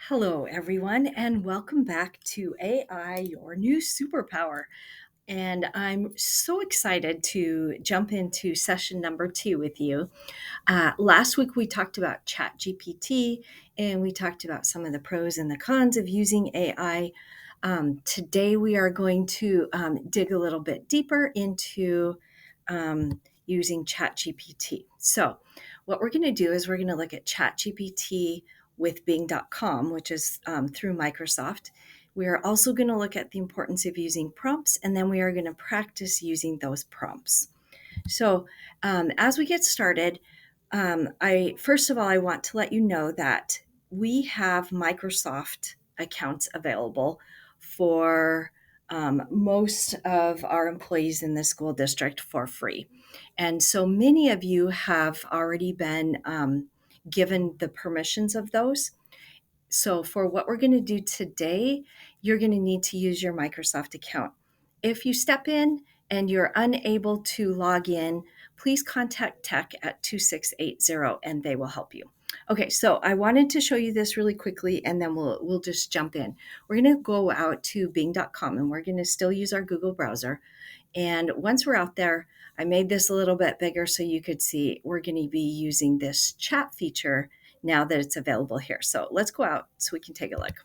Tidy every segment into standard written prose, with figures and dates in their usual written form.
Hello, everyone, and welcome back to AI, your new superpower. And I'm so excited to jump into session number 2 with you. Last week, we talked about ChatGPT and we talked about some of the pros and the cons of using AI. Today, we are going to dig a little bit deeper into using ChatGPT. So, what we're going to do is we're going to look at ChatGPT with Bing.com, which is through Microsoft. We are also going to look at the importance of using prompts, and then we are going to practice using those prompts. So, as we get started, I first of all I want to let you know that we have Microsoft accounts available for most of our employees in the school district for free, and so many of you have already been given the permissions of those. So, for what we're going to do today, you're going to need to use your Microsoft account. If you step in and you're unable to log in, please contact tech at 2680 and they will help you. Okay, so I wanted to show you this really quickly and then we'll just jump in. We're going to go out to bing.com and we're going to still use our Google browser. And once we're out there, I made this a little bit bigger so you could see we're going to be using this chat feature now that it's available here. So let's go out so we can take a look.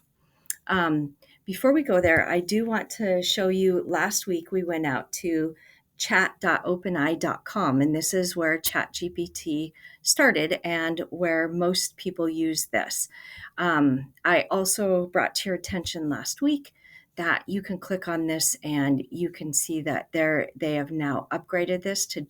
Before we go there, I do want to show you last week we went out to chat.openai.com, and this is where ChatGPT started and where most people use this. I also brought to your attention last week that you can click on this and you can see that they have now upgraded this to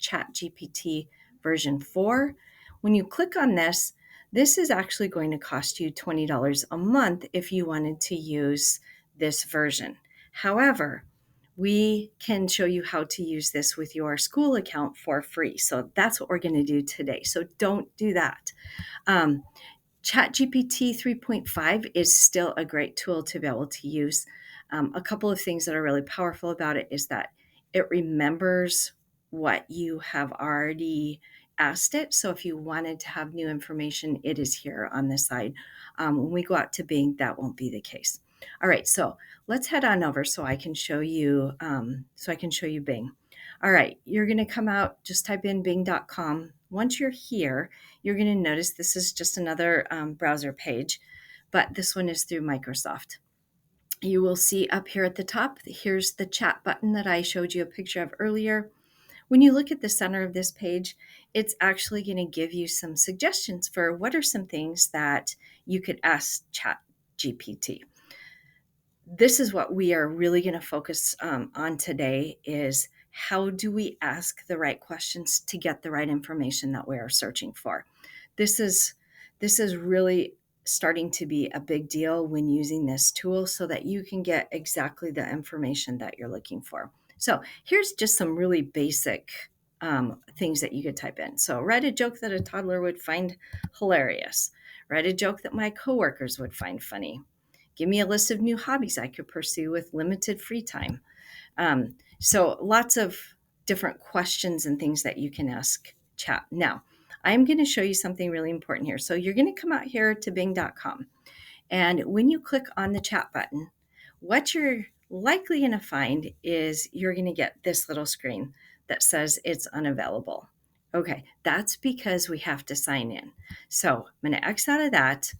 ChatGPT version 4. When you click on this is actually going to cost you $20 a month if you wanted to use this version. However, we can show you how to use this with your school account for free. So that's what we're going to do today. So don't do that. ChatGPT 3.5 is still a great tool to be able to use. A couple of things that are really powerful about it is that it remembers what you have already asked it. So if you wanted to have new information, it is here on this side. When we go out to Bing, that won't be the case. All right, so let's head on over so I can show you. Bing. All right, you're going to come out. Just type in bing.com. Once you're here, you're going to notice this is just another browser page, but this one is through Microsoft. You will see up here at the top, here's the chat button that I showed you a picture of earlier. When you look at the center of this page, it's actually going to give you some suggestions for what are some things that you could ask ChatGPT. This is what we are really going to focus on today is how do we ask the right questions to get the right information that we are searching for. This is really starting to be a big deal when using this tool so that you can get exactly the information that you're looking for. So here's just some really basic things that you could type in. So write a joke that a toddler would find hilarious. Write a joke that my coworkers would find funny. Give me a list of new hobbies I could pursue with limited free time. So lots of different questions and things that you can ask chat. Now, I'm going to show you something really important here. So you're going to come out here to bing.com. And when you click on the chat button, what you're likely going to find is you're going to get this little screen that says it's unavailable. Okay, that's because we have to sign in. So I'm going to X out of that.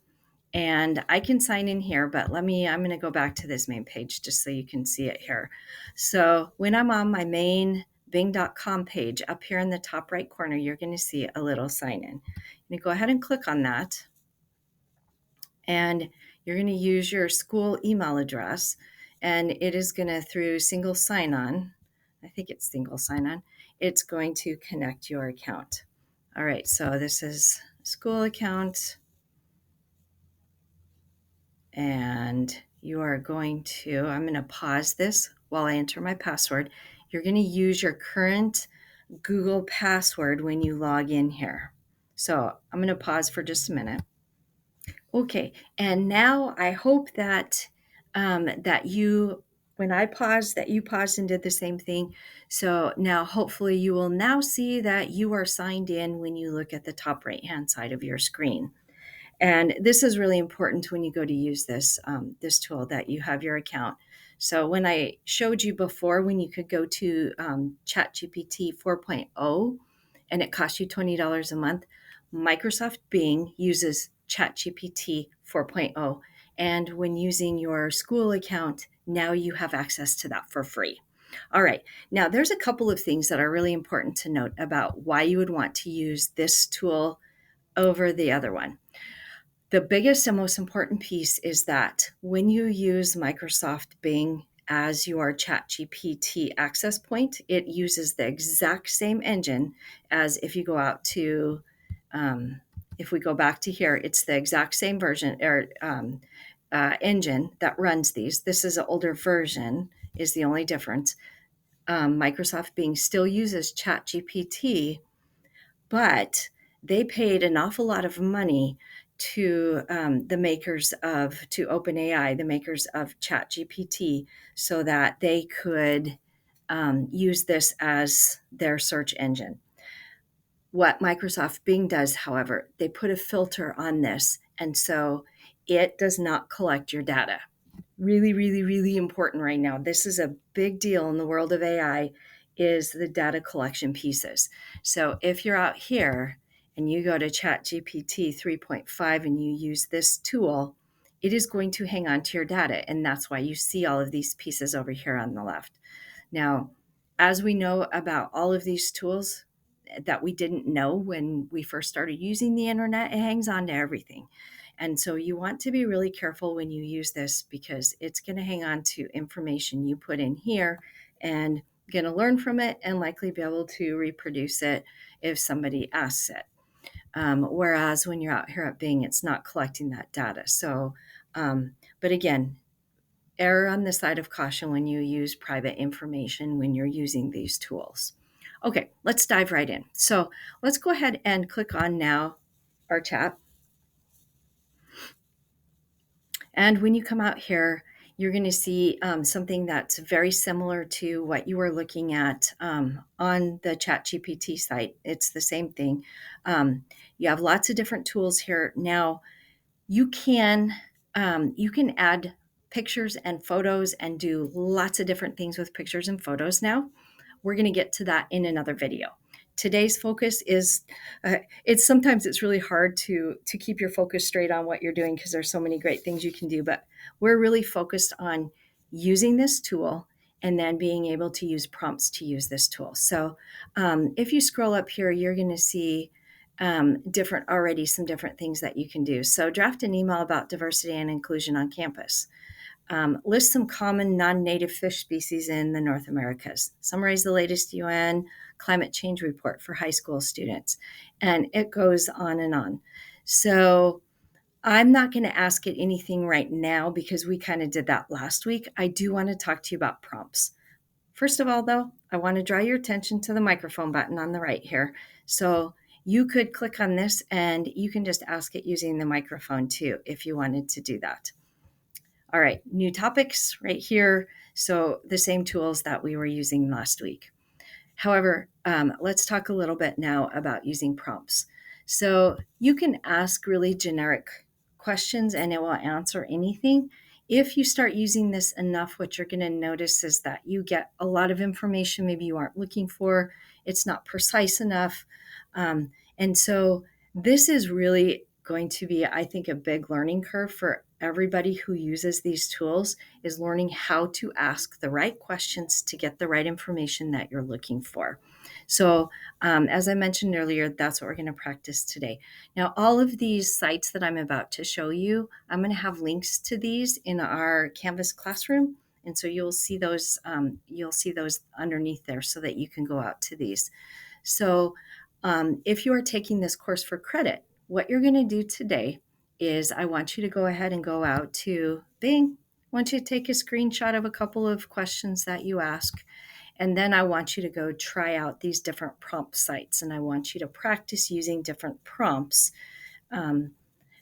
And I can sign in here, but I'm going to go back to this main page just so you can see it here. So when I'm on my main bing.com page, up here in the top right corner, you're going to see a little sign in. You go ahead and click on that. And you're going to use your school email address. And it is going to, through single sign-on, I think it's single sign-on, it's going to connect your account. All right, so this is school account. And you are going to, I'm going to pause this while I enter my password. You're going to use your current Google password when you log in here. So I'm going to pause for just a minute. Okay, and now I hope that that you, when I paused, that you paused and did the same thing. So now hopefully you will now see that you are signed in when you look at the top right-hand side of your screen. And this is really important when you go to use this tool, that you have your account. So when I showed you before, when you could go to ChatGPT 4.0 and it cost you $20 a month, Microsoft Bing uses ChatGPT 4.0. And when using your school account, now you have access to that for free. All right. Now, there's a couple of things that are really important to note about why you would want to use this tool over the other one. The biggest and most important piece is that when you use Microsoft Bing as your ChatGPT access point, it uses the exact same engine as if you go out to, if we go back to here, it's the exact same version or engine that runs these. This is an older version, is the only difference. Microsoft Bing still uses ChatGPT, but they paid an awful lot of money to the makers of to OpenAI, the makers of ChatGPT, so that they could use this as their search engine. What Microsoft Bing does, however, they put a filter on this, and so it does not collect your data. Really, really, really important right now. This is a big deal in the world of AI, is the data collection pieces. So if you're out here and you go to ChatGPT 3.5 and you use this tool, it is going to hang on to your data. And that's why you see all of these pieces over here on the left. Now, as we know about all of these tools that we didn't know when we first started using the internet, it hangs on to everything. And so you want to be really careful when you use this, because it's going to hang on to information you put in here and going to learn from it and likely be able to reproduce it if somebody asks it. Whereas when you're out here at Bing, it's not collecting that data. So, but again, err on the side of caution when you use private information when you're using these tools. Okay, let's dive right in. So let's go ahead and click on now our chat. And when you come out here, you're going to see something that's very similar to what you were looking at on the ChatGPT site. It's the same thing. You have lots of different tools here. Now, you can add pictures and photos and do lots of different things with pictures and photos now. We're going to get to that in another video. Today's focus is it's sometimes it's really hard to keep your focus straight on what you're doing, because there's so many great things you can do, but we're really focused on using this tool and then being able to use prompts to use this tool. So if you scroll up here, you're going to see some different things that you can do. So draft an email about diversity and inclusion on campus. List some common non-native fish species in the North Americas. Summarize the latest UN climate change report for high school students. And it goes on and on. So I'm not going to ask it anything right now because we kind of did that last week. I do want to talk to you about prompts. First of all, though, I want to draw your attention to the microphone button on the right here. So you could click on this and you can just ask it using the microphone too, if you wanted to do that. All right, new topics right here. So the same tools that we were using last week. However, let's talk a little bit now about using prompts. So you can ask really generic questions and it will answer anything. If you start using this enough, what you're going to notice is that you get a lot of information maybe you aren't looking for. It's not precise enough. And so this is really going to be, I think, a big learning curve for everybody who uses these tools, is learning how to ask the right questions to get the right information that you're looking for. So as I mentioned earlier, that's what we're going to practice today. Now, all of these sites that I'm about to show you, I'm going to have links to these in our Canvas classroom. And so you'll see those underneath there so that you can go out to these. So if you are taking this course for credit, what you're going to do today is I want you to go ahead and go out to Bing. I want you to take a screenshot of a couple of questions that you ask. And then I want you to go try out these different prompt sites. And I want you to practice using different prompts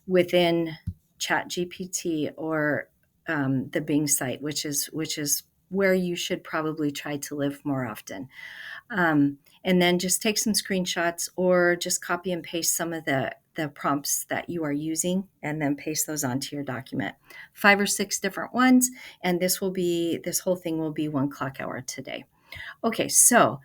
within ChatGPT or the Bing site, which is where you should probably try to live more often. And then just take some screenshots or just copy and paste some of the the prompts that you are using and then paste those onto your document. 5 or 6 different ones, and this whole thing will be 1 clock hour today. Okay, so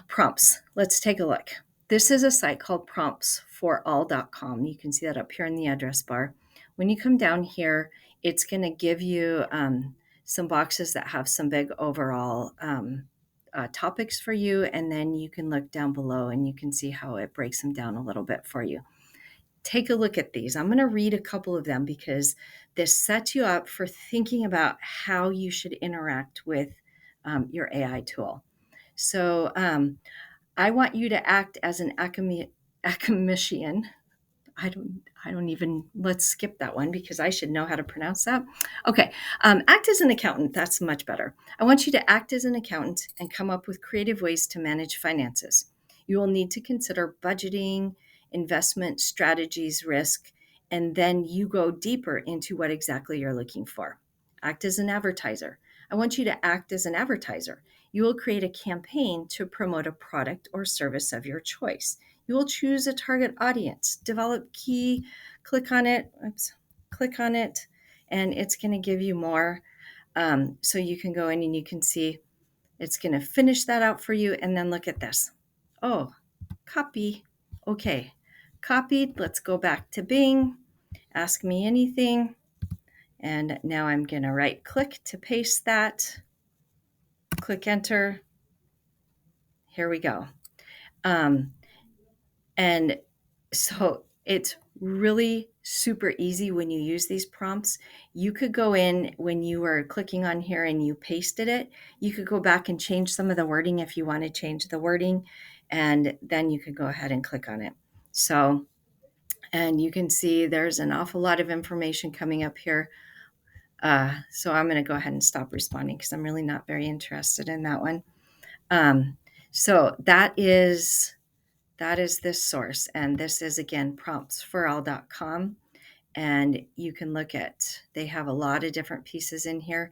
prompts. Let's take a look. This is a site called promptsforall.com. You can see that up here in the address bar. When you come down here, it's going to give you some boxes that have some big overall topics for you. And then you can look down below and you can see how it breaks them down a little bit for you. Take a look at these. I'm going to read a couple of them because this sets you up for thinking about how you should interact with your AI tool. So I want you to act as an academician. I don't even, let's skip that one because I should know how to pronounce that. Okay. Act as an accountant. That's much better. I want you to act as an accountant and come up with creative ways to manage finances. You will need to consider budgeting, investment strategies, risk, and then you go deeper into what exactly you're looking for. Act as an advertiser. I want you to act as an advertiser. You will create a campaign to promote a product or service of your choice. You will choose a target audience, develop key, click on it, and it's going to give you more. So you can go in and you can see it's going to finish that out for you. And then look at this. Oh, copy. Okay, copied. Let's go back to Bing. Ask me anything. And now I'm going to right click to paste that. Click enter. Here we go. And so it's really super easy when you use these prompts. You could go in when you were clicking on here and you pasted it. You could go back and change some of the wording if you want to change the wording, and then you could go ahead and click on it. So, and you can see there's an awful lot of information coming up here. So I'm going to go ahead and stop responding because I'm really not very interested in that one. So that is this source. And this is, again, promptsforall.com. And you can look at, they have a lot of different pieces in here.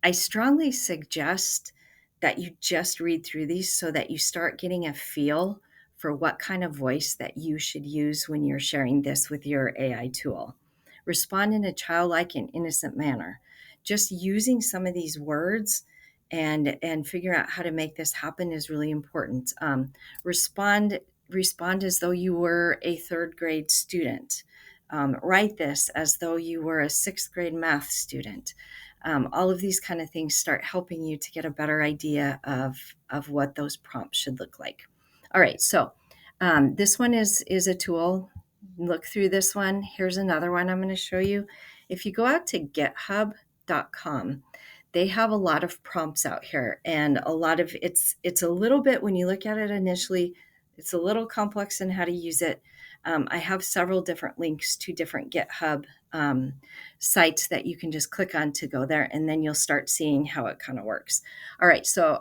I strongly suggest that you just read through these so that you start getting a feel for what kind of voice that you should use when you're sharing this with your AI tool. Respond in a childlike and innocent manner. Just using some of these words and figure out how to make this happen is really important. Respond as though you were a 3rd grade student. Write this as though you were a 6th grade math student. All of these kind of things start helping you to get a better idea of what those prompts should look like. All right, so this one is a tool. Look through this one. Here's another one I'm going to show you. If you go out to github.com, they have a lot of prompts out here, and a lot of it's a little bit, when you look at it initially, it's a little complex in how to use it. I have several different links to different GitHub sites that you can just click on to go there, and then you'll start seeing how it kind of works. All right, so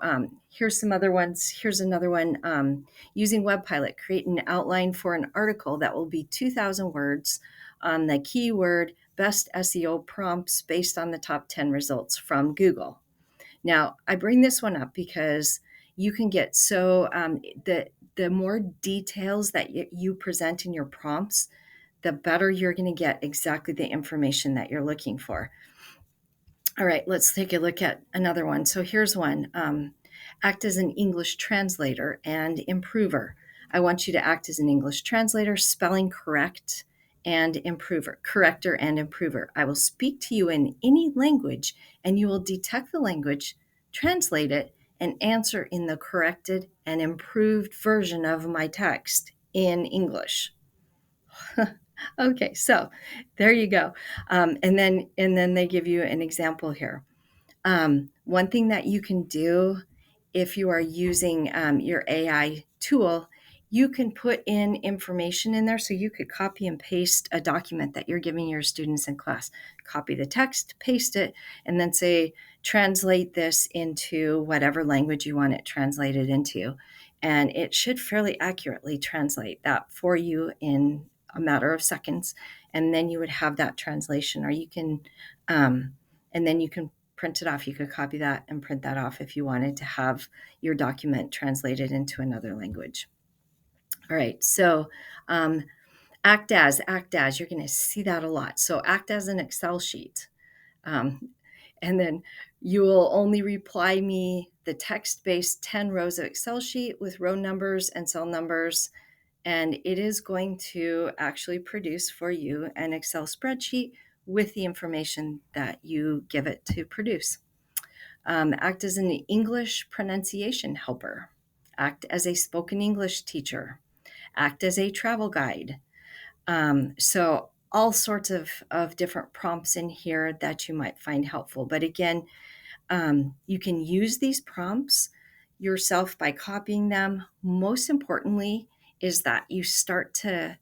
here's some other ones. Here's another one. Using WebPilot, create an outline for an article that will be 2,000 words on the keyword best SEO prompts based on the top 10 results from Google. Now, I bring this one up because you can get the more details that you present in your prompts, the better you're going to get exactly the information that you're looking for. All right, let's take a look at another one. So here's one. Act as an English translator and improver. I want you to act as an English translator, spelling corrector and improver. I will speak to you in any language, and you will detect the language, translate it, and answer in the corrected and improved version of my text in English. Okay, so there you go. And then they give you an example here. One thing that you can do if you are using your AI tool, you can put in information in there. So you could copy and paste a document that you're giving your students in class. Copy the text, paste it, and then say, translate this into whatever language you want it translated into. And it should fairly accurately translate that for you in a matter of seconds. And then you would have that translation, or you can, and then you can print it off. You could copy that and print that off if you wanted to have your document translated into another language. All right, so act as, you're going to see that a lot. So act as an Excel sheet. Um, and then you will only reply me the text-based 10 rows of Excel sheet with row numbers and cell numbers. And it is going to actually produce for you an Excel spreadsheet with the information that you give it to produce. Act as an English pronunciation helper. Act as a spoken English teacher. Act as a travel guide. So all sorts of different prompts in here that you might find helpful. But again, you can use these prompts yourself by copying them. Most importantly is that you start to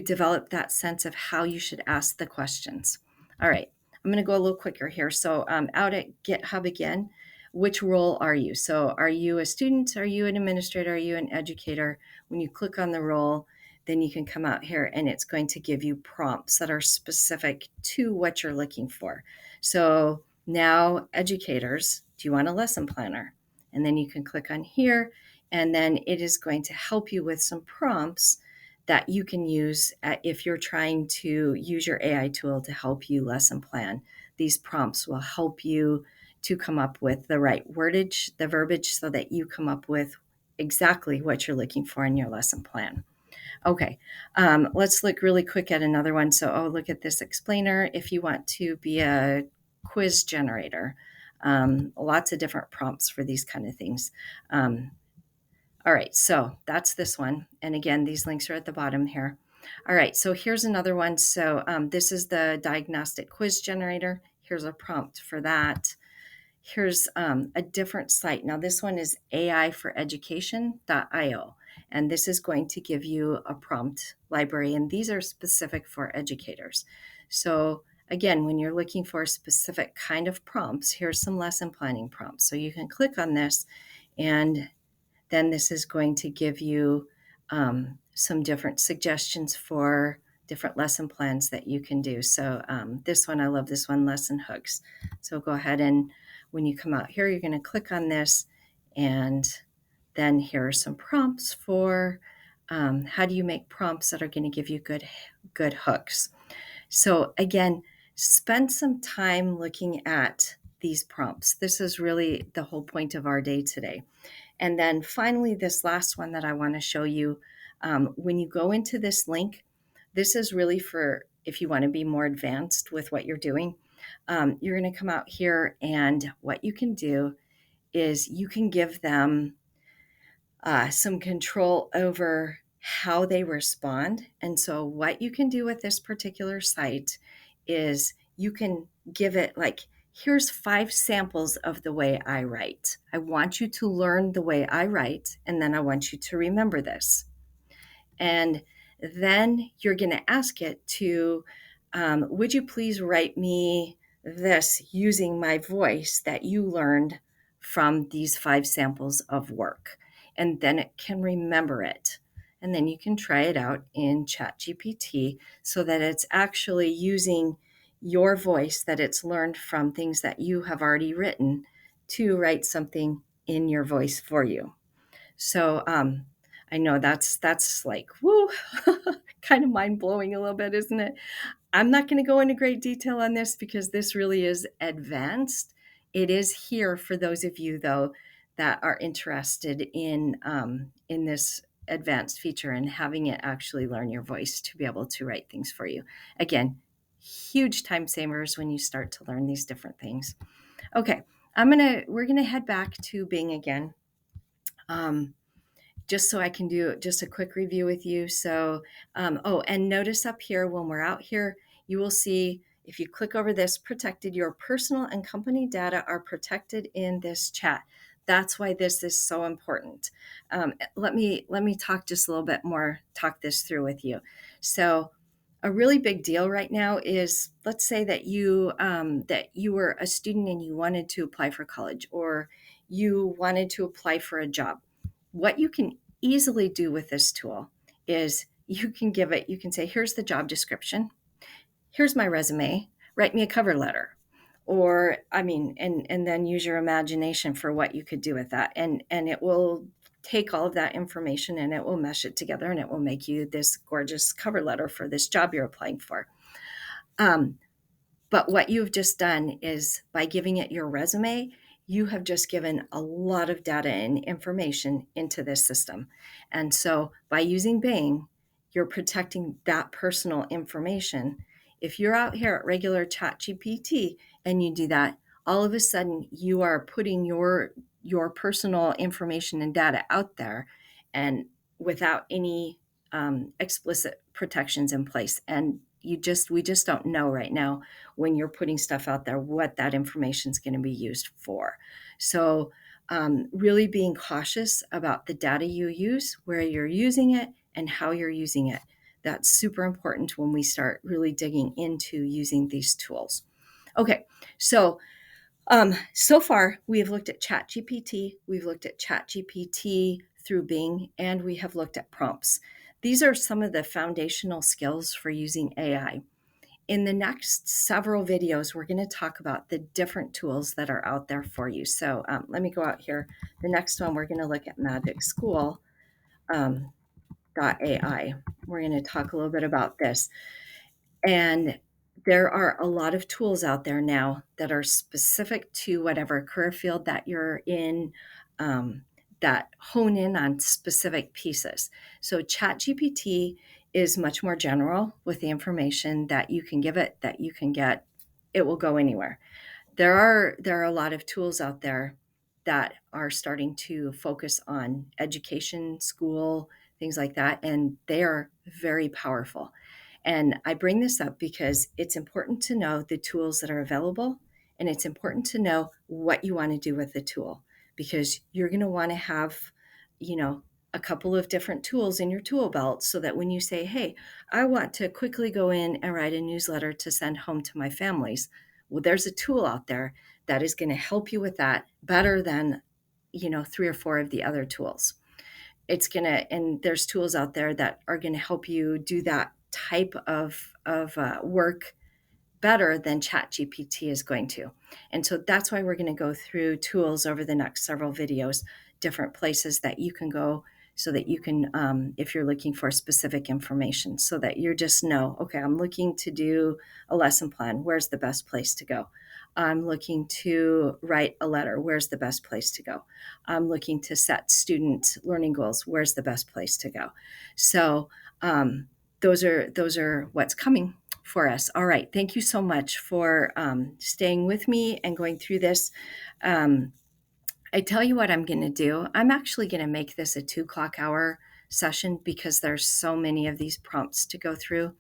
develop that sense of how you should ask the questions. All right, I'm going to go a little quicker here. So out at GitHub again, which role are you? So are you a student? Are you an administrator? Are you an educator? When you click on the role, then you can come out here and it's going to give you prompts that are specific to what you're looking for. So now, educators, do you want a lesson planner? And then you can click on here, and then it is going to help you with some prompts that you can use if you're trying to use your AI tool to help you lesson plan. These prompts will help you to come up with the right wordage, the verbiage, so that you come up with exactly what you're looking for in your lesson plan. Okay, let's look really quick at another one. So, look at this explainer. If you want to be a quiz generator, lots of different prompts for these kind of things. All right, so that's this one. And again, these links are at the bottom here. All right, so here's another one. So this is the diagnostic quiz generator. Here's a prompt for that. Here's a different site. Now, this one is aiforeducation.io, and this is going to give you a prompt library, and these are specific for educators. So again, when you're looking for a specific kind of prompts, here's some lesson planning prompts. So you can click on this, and then this is going to give you some different suggestions for different lesson plans that you can do. So this one, I love this one, lesson hooks. So go ahead, and when you come out here, you're going to click on this, and then here are some prompts for how do you make prompts that are going to give you good hooks. So again, spend some time looking at these prompts. This is really the whole point of our day today. And then finally, this last one that I want to show you, when you go into this link, this is really for if you want to be more advanced with what you're doing. You're going to come out here, and what you can do is you can give them some control over how they respond. And so what you can do with this particular site is you can give it like, here's 5 samples of the way I write. I want you to learn the way I write, and then I want you to remember this. And then you're going to ask it to, would you please write me this using my voice that you learned from these 5 samples of work? And then it can remember it. And then you can try it out in ChatGPT so that it's actually using your voice that it's learned from things that you have already written to write something in your voice for you. So I know that's like, woo, kind of mind blowing a little bit, isn't it? I'm not going to go into great detail on this because this really is advanced. It is here for those of you, though, that are interested in this advanced feature and having it actually learn your voice to be able to write things for you. Again, huge time savers when you start to learn these different things. Okay, we're gonna head back to Bing again. Just so I can do just a quick review with you. So, and notice up here when we're out here, you will see if you click over this, protected, your personal and company data are protected in this chat. That's why this is so important. Let me talk just a little bit more, talk this through with you. So, a really big deal right now is, let's say that you were a student and you wanted to apply for college, or you wanted to apply for a job. What you can easily do with this tool is you can say, here's the job description, here's my resume, write me a cover letter. Or, and then use your imagination for what you could do with that. And it will take all of that information and it will mesh it together and it will make you this gorgeous cover letter for this job you're applying for. Um, but what you've just done is by giving it your resume, you have just given a lot of data and information into this system. And so by using Bing, you're protecting that personal information. If you're out here at regular ChatGPT and you do that, all of a sudden you are putting your personal information and data out there and without any explicit protections in place. And we just don't know right now when you're putting stuff out there what that information is going to be used for. So really being cautious about the data you use, where you're using it, and how you're using it. That's super important when we start really digging into using these tools. Okay, so far we have looked at ChatGPT, we've looked at ChatGPT through Bing, and we have looked at prompts. These are some of the foundational skills for using AI. In the next several videos, we're going to talk about the different tools that are out there for you. So let me go out here. The next one, we're going to look at Magic School .ai. We're going to talk a little bit about this. And there are a lot of tools out there now that are specific to whatever career field that you're in, that hone in on specific pieces. So ChatGPT is much more general with the information that you can give it, that you can get. It will go anywhere. There are a lot of tools out there that are starting to focus on education, school, things like that, and they are very powerful. And I bring this up because it's important to know the tools that are available, and it's important to know what you want to do with the tool, because you're going to want to have, you know, a couple of different tools in your tool belt so that when you say, hey, I want to quickly go in and write a newsletter to send home to my families, well, there's a tool out there that is going to help you with that better than, three or four of the other tools. And there's tools out there that are going to help you do that type of work better than ChatGPT is going to. And so that's why we're going to go through tools over the next several videos, different places that you can go so that you can, if you're looking for specific information, so that you just know, okay, I'm looking to do a lesson plan. Where's the best place to go? I'm looking to write a letter. Where's the best place to go? I'm looking to set student learning goals. Where's the best place to go? So those are what's coming for us. All right. Thank you so much for staying with me and going through this. I tell you what I'm going to do. I'm actually going to make this a 2 o'clock hour session because there's so many of these prompts to go through.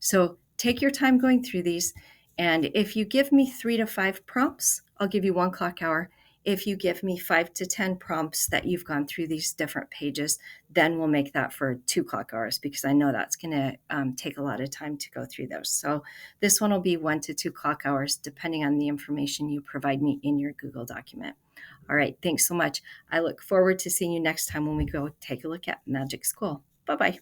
So take your time going through these. And if you give me 3 to 5 prompts, I'll give you 1 o'clock hour. If you give me 5 to 10 prompts that you've gone through these different pages, then we'll make that for 2 o'clock hours, because I know that's going to take a lot of time to go through those. So this one will be 1 to 2 o'clock hours, depending on the information you provide me in your Google document. All right. Thanks so much. I look forward to seeing you next time when we go take a look at Magic School. Bye-bye.